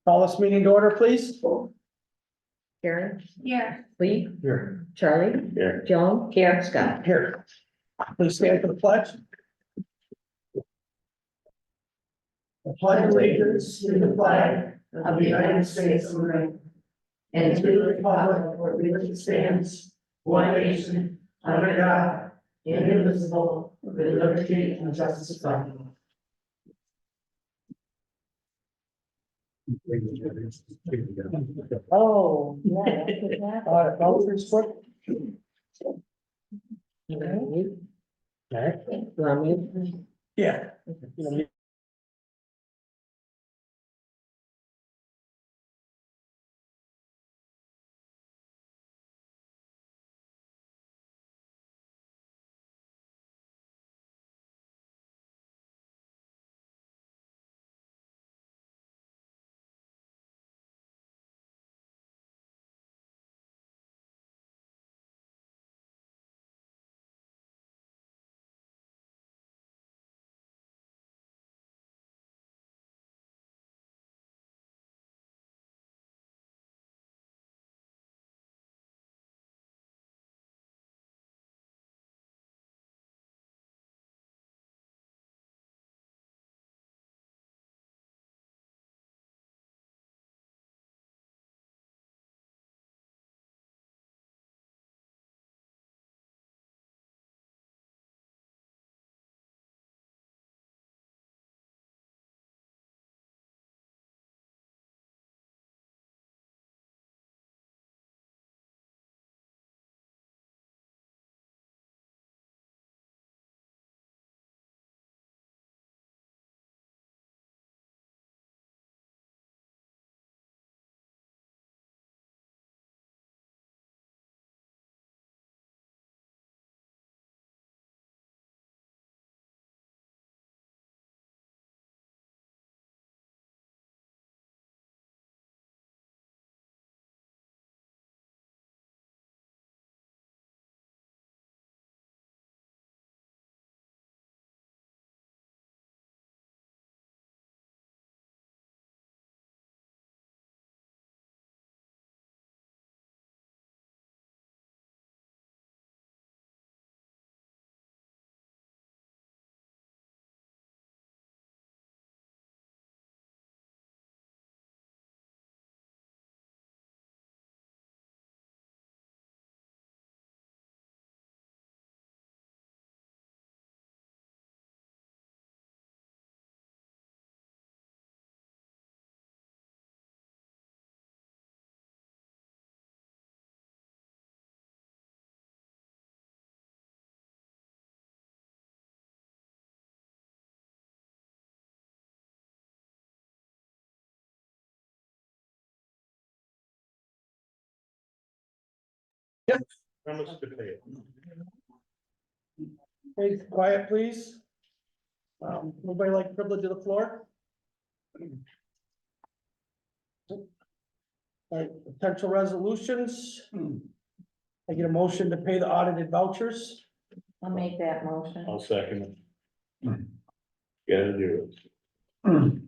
Call this meeting to order, please. Karen, Here. Lee, Here. Charlie, Here. Joan, here, Scott. Here. Please stand for the pledge. I pledge allegiance to the flag of the United States of America and to the republic for which it stands, one nation, under God, indivisible, with liberty and justice for all. Oh, yeah. Vouchers for. Yeah. How much to pay? Hey, quiet, please. Anybody like privilege of the floor? All right, potential resolutions. I get a motion to pay the audited vouchers. I'll make that motion. I'll second it. Gotta do it.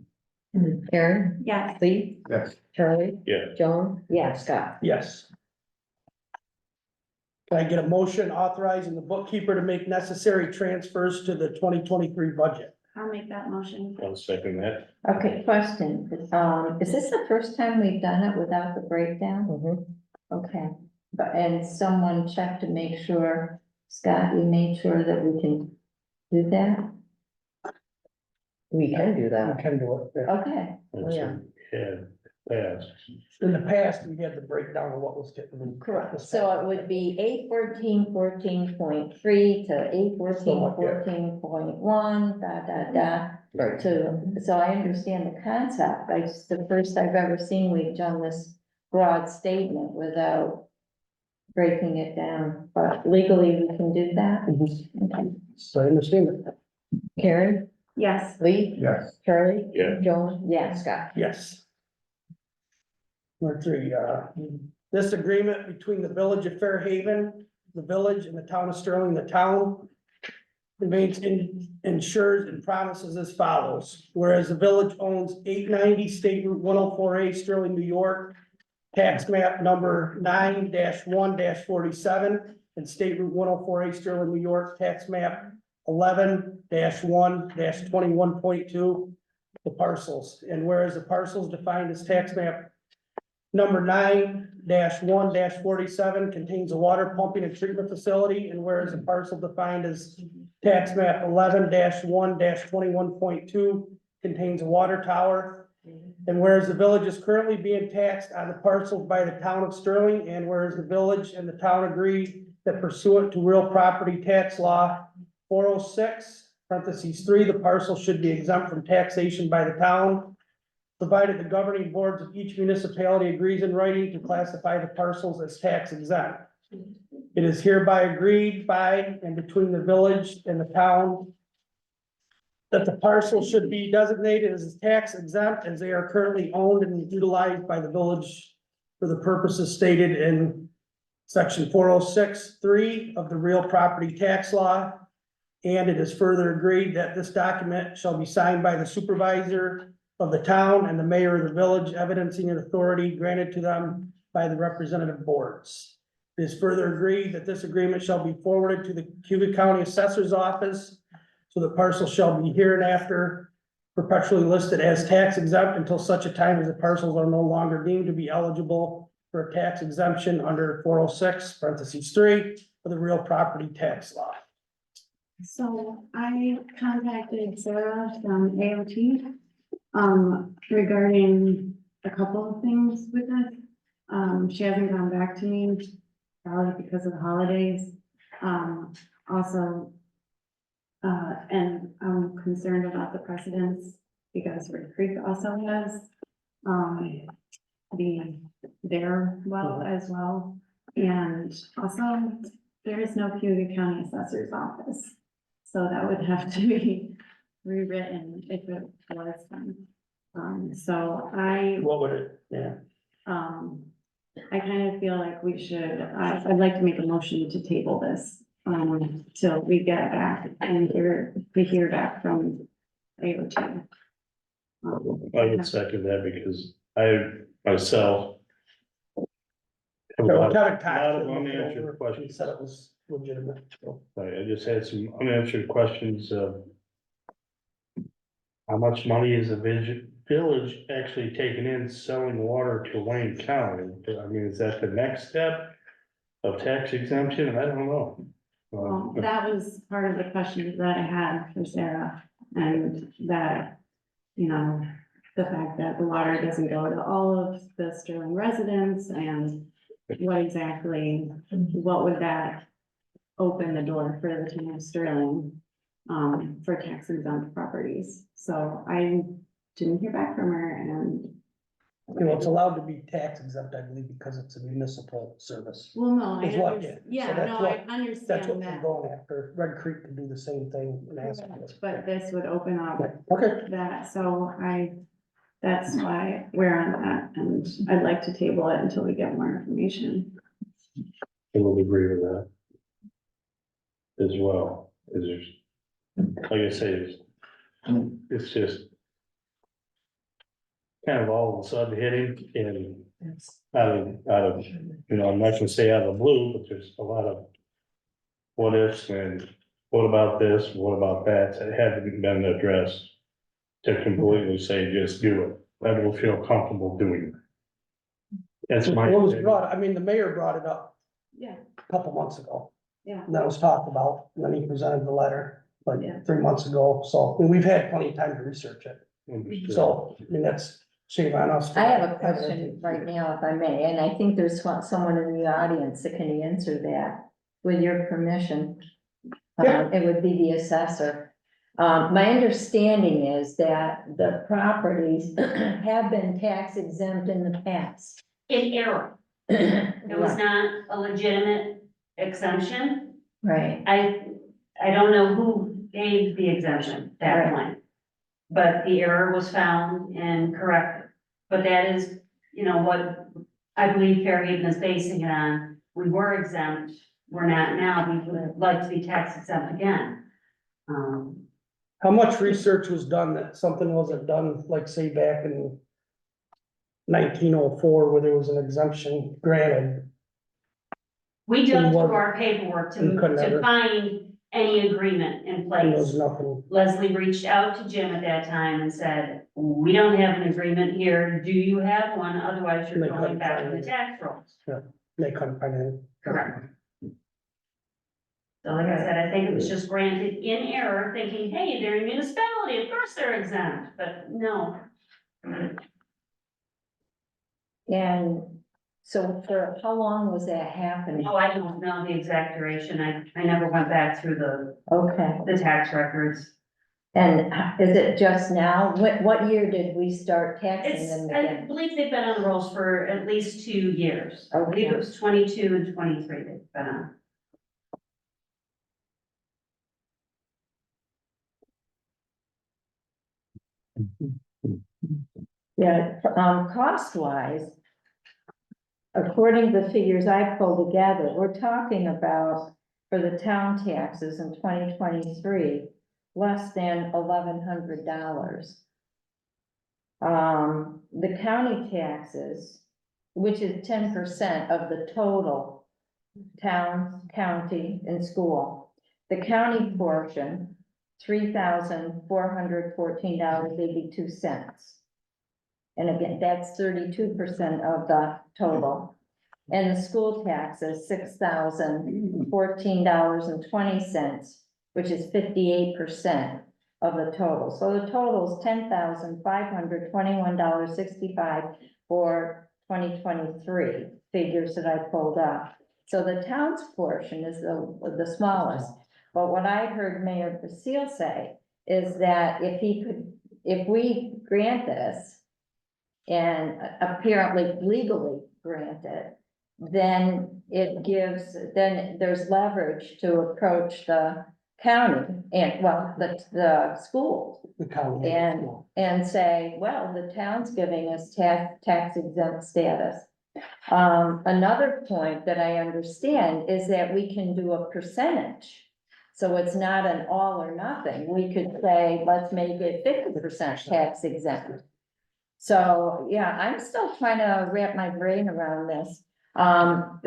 Karen, Yes. Lee, Yes. Charlie, Yeah, Joan, yeah, Scott. Yes. Can I get a motion authorizing the bookkeeper to make necessary transfers to the 2023 budget? I'll make that motion. I'll second that. Okay, question, is this the first time we've done it without the breakdown? Okay, but, and someone checked to make sure, Scott, you made sure that we can do that? We can do I can do it. Yeah. Okay, That's yeah. Yeah, pass. In the past, we had the breakdown of what was getting. correct, so it would be 814.3 to 814.1, Right. so I understand the concept, it's the first I've ever seen we've done this broad statement without breaking it down, but legally we can do that. Okay. So I understand it. Karen, Yes. Lee, Yes. Charlie, Yeah. Joan, yeah, Scott. Yes. Number three, This agreement between the village of Fairhaven, the village and the town of Sterling, the town ensures and promises as follows. Whereas the village owns 890 State Route 104A, Sterling, New York, tax map number 9-1-47, and State Route 104A, Sterling, New York, tax map 11-1-21.2, the parcels. And whereas the parcels defined as tax map number 9-1-47 contains a water pumping and treatment facility, and whereas the parcel defined as tax map 11-1-21.2 contains a water tower. And whereas the village is currently being taxed on the parcels by the town of Sterling, and whereas the village and the town agree that pursuant to real property tax law 406, parentheses 3, the parcel should be exempt from taxation by the town, provided the governing boards of each municipality agrees in writing to classify the parcels as tax exempt. It is hereby agreed by and between the village and the town that the parcel should be designated as tax exempt as they are currently owned and utilized by the village for the purposes stated in section 406(3) of the real property tax law. And it is further agreed that this document shall be signed by the supervisor of the town and the mayor of the village, evidencing an authority granted to them by the representative boards. It is further agreed that this agreement shall be forwarded to the Cuba County Assessor's Office, so the parcel shall be hereinafter perpetually listed as tax exempt until such a time as the parcels are no longer deemed to be eligible for a tax exemption under 406 parentheses 3 of the real property tax law. So I contacted Sarah from AOT, regarding a couple of things with this. She hasn't gone back to me, probably because of the holidays. Also, and I'm concerned about the precedents because Red Creek also has, their well as well. And also, there is no Cuba County Assessor's Office. So that would have to be rewritten if it was done. So What would it, yeah, I kind of feel like we should, I'd like to make a motion to table this, till we get back and hear back from AOT. I would second that because I myself have a lot Kevin of Cox unanswered questions. said it was legitimate, so. I just had some unanswered questions of how much money is the village actually taking in selling water to Wayne County? I mean, is that the next step of tax exemption? I don't know. Well, that was part of the questions that I had for Sarah, and that, you know, the fact that the water doesn't go to all of the Sterling residents, and what exactly, what would that open the door for the town of Sterling, for tax exempt properties? So I didn't hear back from her, and You know, it's allowed to be tax exempt, I believe, because it's a municipal service. well, no, I Is what, understand, yeah. So yeah, that's no, what- I That's understand what we're that. going after. Red Creek can do the same thing and ask for it. But this would open up Okay, that, so that's why we're on that, and I'd like to table it until we get more information. I will agree with that. As well, is there's, like I say, it's just. Kind of all of a sudden hitting and out of, you know, I'm not gonna say out of the blue, but there's a lot of. What ifs and what about this, what about that haven't been addressed. To completely say, just do it, I don't feel comfortable doing it. That's my. what was brought, I mean, the mayor brought it up Yeah, a couple months ago. yeah. And that was talked about, and then he presented the letter, Yeah. like 3 months ago, so, and we've had plenty of time to research it. Understood. So, I mean, that's shame on us. I have a question right now, if I may, and I think there's someone in the audience that can answer that, with your permission. Yeah. It would be the assessor. My understanding is that the properties have been tax exempt in the past. In error, it was not a legitimate exemption. Right, I don't know who gave the exemption at that Right. point. But the error was found and corrected. But that is, you know, what I believe Fairhaven is basing it on, we were exempt, we're not now, we would like to be tax exempt again. How much research was done that something wasn't done, like say back in 1904, where there was an exemption granted? We dug And through what- our paperwork and couldn't to ever- find any agreement in And there was place. nothing. Leslie reached out to Jim at that time and said, we don't have an agreement here, do you have one? Otherwise They you're going couldn't back find to the it. tax rolls. They couldn't find any. Correct. So like I said, I think it was just granted in error, thinking, hey, they're a municipality, of course they're exempt, but no. And so for how long was that happening? Oh, I don't know the exact duration, I never went back through Okay, the tax records. and is it just now? What year did we start taxing It's, them I again? believe they've been on the rolls for at least 2 years. I believe it was 22 and 23 they've been on. Yeah, cost wise, according to the figures I pulled together, we're talking about for the town taxes in 2023, less than $1,100. The county taxes, which is 10% of the total town, county, and school. The county portion, $3,414.82. And again, that's 32% of the total. And the school taxes, $6,014.20, which is 58% of the total. So the total is $10,521.65 for 2023 figures that I pulled up. So the town's portion is the smallest. But what I heard Mayor Basile say is that if we grant this, and apparently legally granted, then there's leverage to approach the county and, well, the schools The county. and say, well, the town's giving us tax exempt status. Another point that I understand is that we can do a percentage. So it's not an all or nothing. We could say, let's make it 50% tax exempt. So, yeah, I'm still trying to wrap my brain around this. And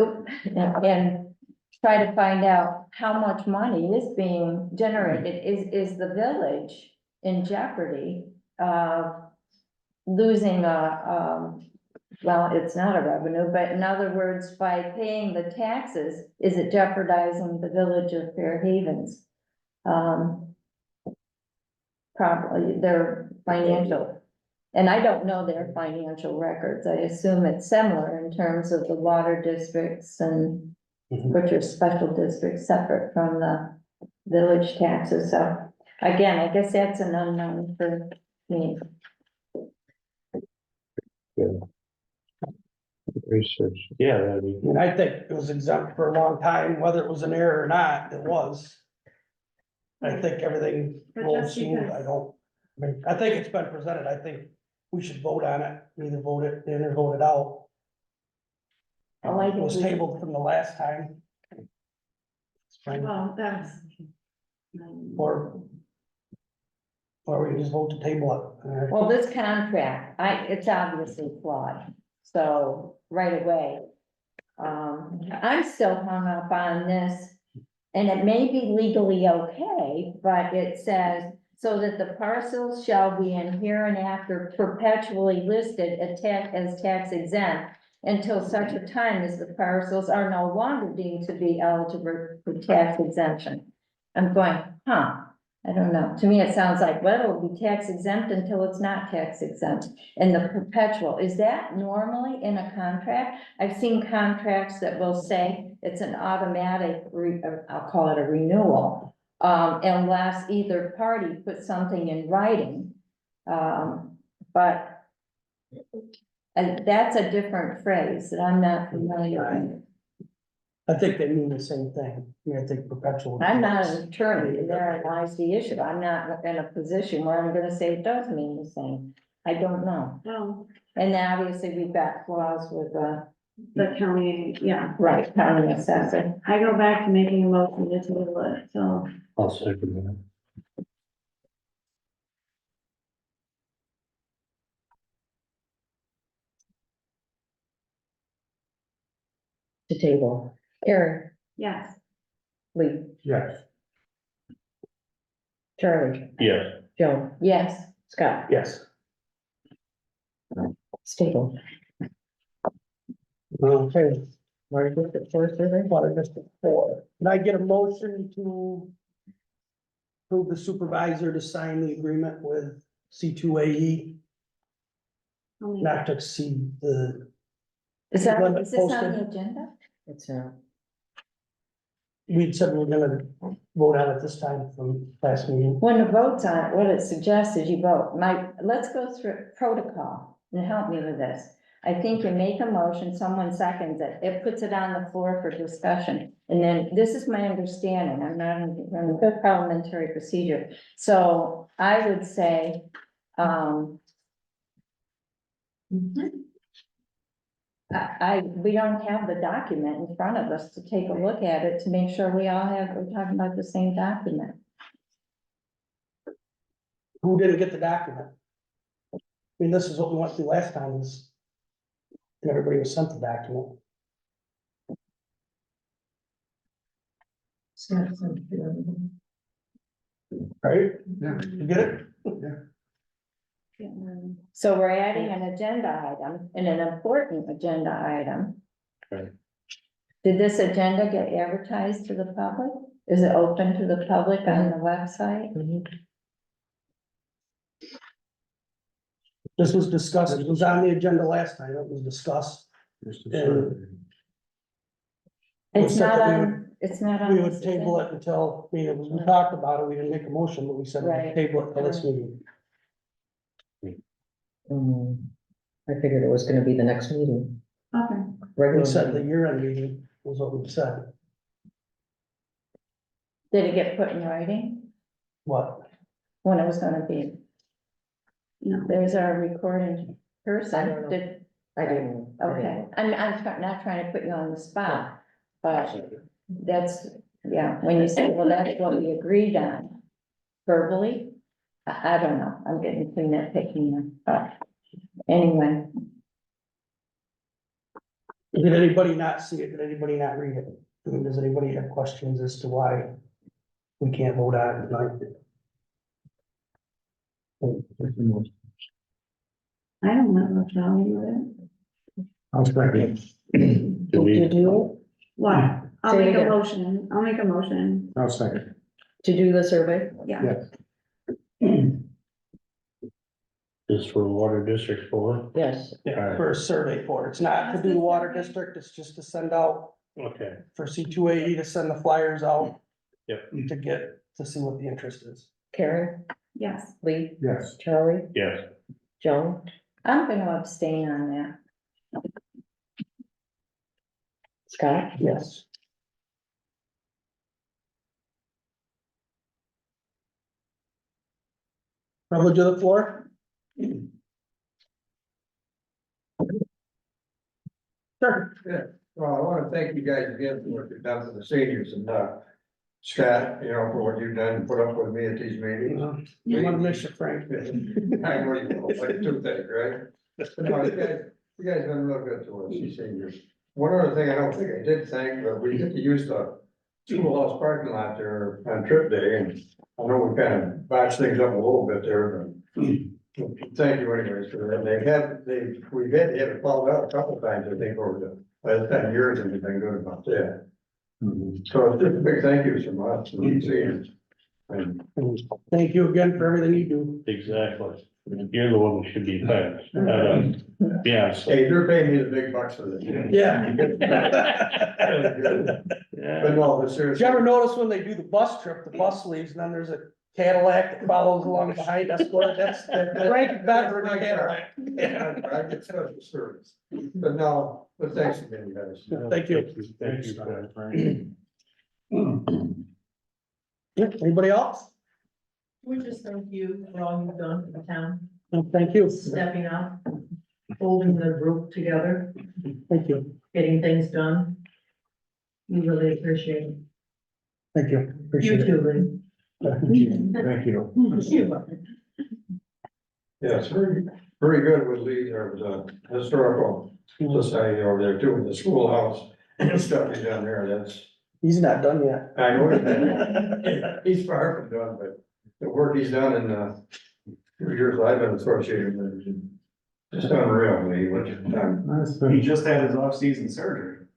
try to find out how much money is being generated. Is the village in jeopardy of losing well, it's not a revenue, but in other words, by paying the taxes, is it jeopardizing the village of Fairhaven's? Probably their financial. And I don't know their financial records. I assume it's similar in terms of the water districts and which are special districts separate from the village taxes. So again, I guess that's an unknown for me. Research, yeah, that'd be. And I think it was exempt for a long time, whether it was an error or not, it was. I think everything But rolled just smooth, because- I think it's been presented, I think we should vote on it, either vote it in or vote it out. Oh, I It was think we- tabled from the last time. Well, that's. Or we can just vote to table it. Well, this contract, it's obviously flawed, so right away. I'm still hung up on this, and it may be legally okay, but it says, so that the parcels shall be in hereinafter perpetually listed as tax exempt until such a time as the parcels are no longer deemed to be eligible for tax exemption. I'm going, I don't know. To me, it sounds like, well, it'll be tax exempt until it's not tax exempt. And the perpetual, is that normally in a contract? I've seen contracts that will say it's an automatic, I'll call it a renewal. Unless either party puts something in writing. But that's a different phrase that I'm not familiar with. I think they mean the same thing, I think perpetual. I'm not an attorney, and therein lies the issue. I'm not in a position where I'm gonna say it does mean the same. I don't know. Well, And obviously, we've got flaws with the county, yeah. Right, county assessor. I go back to making a motion to table it, so. I'll second that. To table. Karen, Yes, Lee, Yes. Charlie, Yes, Joan, Yes, Scott, Yes. stable. Okay, Water district forest survey? Water District 4. Can I get a motion to approve the supervisor to sign the agreement with C2AE, I'll make- not to exceed the, is that, Limit is this on posted. the agenda? It's we'd said we were gonna vote on it this time from last meeting. When the vote's on, it, what it suggests is you vote. Let's go through protocol and help me with this. I think you make a motion, someone seconds it, it puts it on the floor for discussion. And then, this is my understanding, I'm not in the good parliamentary procedure. So I would say, we don't have the document in front of us to take a look at it to make sure we're talking about the same document. Who didn't get the document? I mean, this is what we went through last time, is and everybody was sent the document. Right? Yeah. You get it? So we're adding an agenda item and an important agenda item. Right. Did this agenda get advertised to the public? Is it open to the public on the website? This was discussed, it was on the agenda last time, it was discussed. And It's said not that we on, it's not on. we would this table agenda. it until, I mean, it was, we talked about it, we didn't make a motion, but we said we'd Right. table it till this meeting. I figured it was gonna be the next meeting. Okay, Regular We said the meeting. year-end meeting was what we said. Did it get put in writing What? when it was gonna be? no, There's our recording I don't person. know. Did, I didn't. okay, not trying to put you on the spot, but that's, yeah, when you say, well, that's what we agreed on verbally. I don't know, I'm getting too nitpicky now, but anyway, Did anybody not see it? Did anybody not read it? I mean, does anybody have questions as to why we can't vote on it tonight? I don't have a problem with it. I'll second. do we, To do, What? I'll Say it make a again. motion, I'll make a motion, I'll second. to do the survey? yeah. this for Water District 4? Yes. Yeah, for a survey for it. It's not to do the water district, it's just to send out Okay, for C2AE to send the flyers out. Yep. To get, to see what the interest is. Karen, Yes, Lee, Yes. Charlie, yes, Joan, I'm gonna abstain on that. Scott, Yes. Privilege of the floor? Sure. Yeah, well, I wanna thank you guys again for what you've done for the seniors and, Scott, you know, for what you've done, to put up with me at these meetings. You wanna miss you, Frank. I know you will, like two things, right? But no, you guys been real good to us, these seniors. One other thing I don't think I did think, but we get to use the schoolhouse parking lot there on trip day, and I know we kind of botched things up a little bit there, but thank you anyways for that. We've had to have it followed out a couple times, I think, over the last 10 years, and we've been good about that. So it's just a big thank you from us, and these seniors. And Thank you again for everything you do. exactly. You're the one who should be thanked. Yeah, so, hey, they're paying me the big bucks for this. Yeah. But yeah, no, but Did seriously. you ever notice when they do the bus trip, the bus leaves, and then there's a Cadillac that follows along behind us, well, that's, Frank Bedford Cadillac. Yeah. I get special service, but no, but thanks again, guys. Thank you. Thank you. Yeah, anybody else? We just thank you for all you've done for the town, Thank you. stepping up. holding the group together, Thank you, getting things done. We really appreciate it. thank you, You appreciate it. too, Lee. Thank you. Yeah, it's very good with Lee, there was a historical society over there too, the schoolhouse and stuff he's done there, that's, He's not done yet. I know that. He's far from done, but the work he's done in the 2 years I've been associated with, is just unreal, Lee, what you've done. He just had his off-season surgery.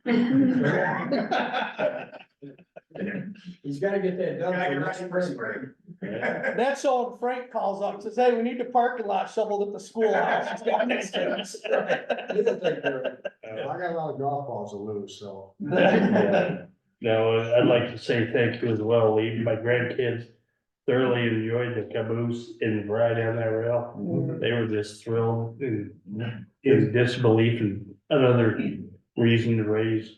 He's gotta get that done. Gotta get for ready next for spring. spring. That's all Frank calls up, says, hey, we need the parking lot shoveled at the schoolhouse. He's got next to us. He doesn't take care of it. I got a lot of golf balls to lose, so. Yeah. No, I'd like to say thank you as well, Lee. My grandkids thoroughly enjoyed the caboose and ride on that rail. They were just thrilled and in disbelief and another reason to raise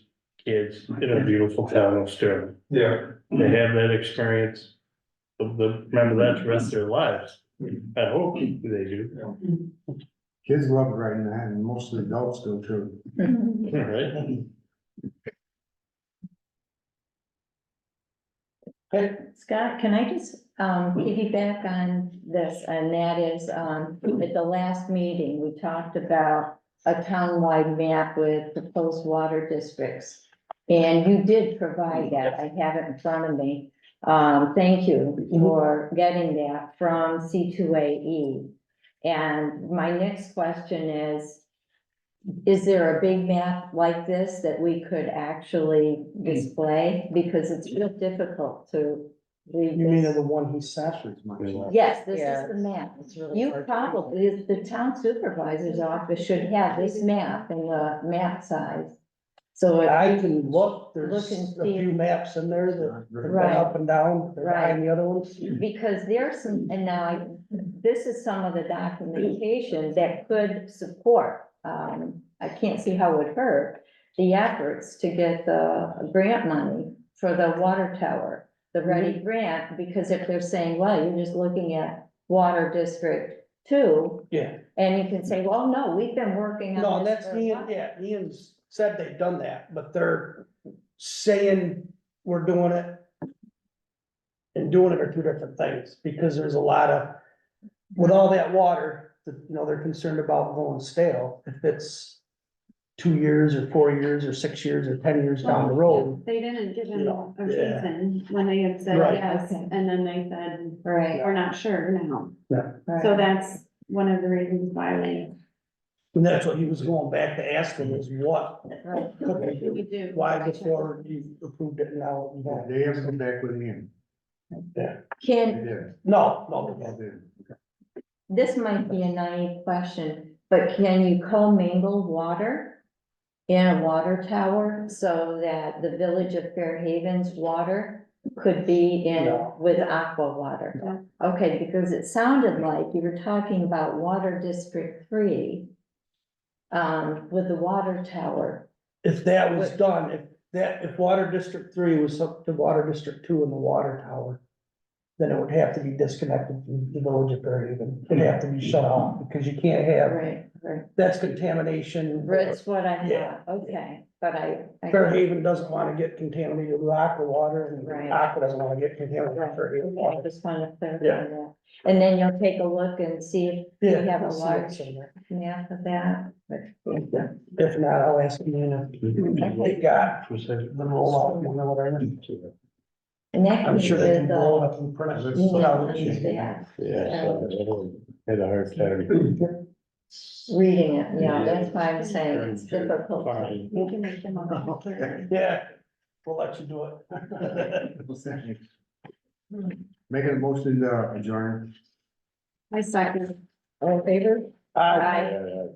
kids in a beautiful town of Sterling. Yeah, They have that experience. Remember that the rest of their lives. I hope they do. Kids love riding that, and most of the adults do too. Right? Scott, can I just, piggyback on this, and that is, at the last meeting, we talked about a townwide map with proposed water districts. And you did provide that, I have it in front of me. Thank you for getting that from C2AE. And my next question is there a big map like this that we could actually display? Because it's real difficult to read You mean this. the one he sent? Yes, this is the map. You probably, the town supervisor's office should have this map in the map size. So I if can look, there's Look and a see. few maps in there that have been Right. up and down, they're high in the other ones. because there's some, and now this is some of the documentation that could support, I can't see how it would hurt the efforts to get the grant money for the water tower, the ready grant, because if they're saying, well, you're just looking at water district 2, Yeah, and you can say, well, no, we've been working no, on this that's for a Ian, while. yeah, Ian's said they've done that, but they're saying we're doing it. And doing it are two different things, because there's a lot of, with all that water, they're concerned about going stale, if it's 2 years or 4 years or 6 years or 10 years down the road. They didn't give him Yeah. a reason when they had said Right. yes, Okay. and then they said, Right, we're not sure now. right. So that's one of the reasons why And that's what he was going back to ask them is what Right. could they do? we do. Why before you approved it and now? you don't? They haven't come back with Ian. Yeah, They Can, did. no, They did. this might be a naive question, but can you commingle water in a water tower so that the village of Fairhaven's water could be in No. with aqua water? Okay, because it sounded like you were talking about Water District 3 with the water tower. if that was done, if Water District 3 was up to Water District 2 and the water tower. Then it would have to be disconnected from the village of Fairhaven, it'd have to be shut off, because you can't have, Right, that's contamination. that's what I Yeah. thought, okay, but I. Fairhaven doesn't wanna get contaminated with aqua water, and Right. aqua doesn't wanna get contaminated with Fairhaven Okay, I water. just wanted to clarify Yeah. that. And then you'll take a look and see if you Yeah, have a we'll see large what's in there. map of that. If not, I'll ask Ian if they got the rollout one or whatever. And that I'm can sure be they can with, roll it up and print it. email How and easy. that, Yeah, so I had a hard time. reading it, yeah, that's why I'm saying it's difficult. Fine. You can make them up. Yeah, we'll let you do it. Making a motion to adjourn. I second. All in favor? Aye. Aye.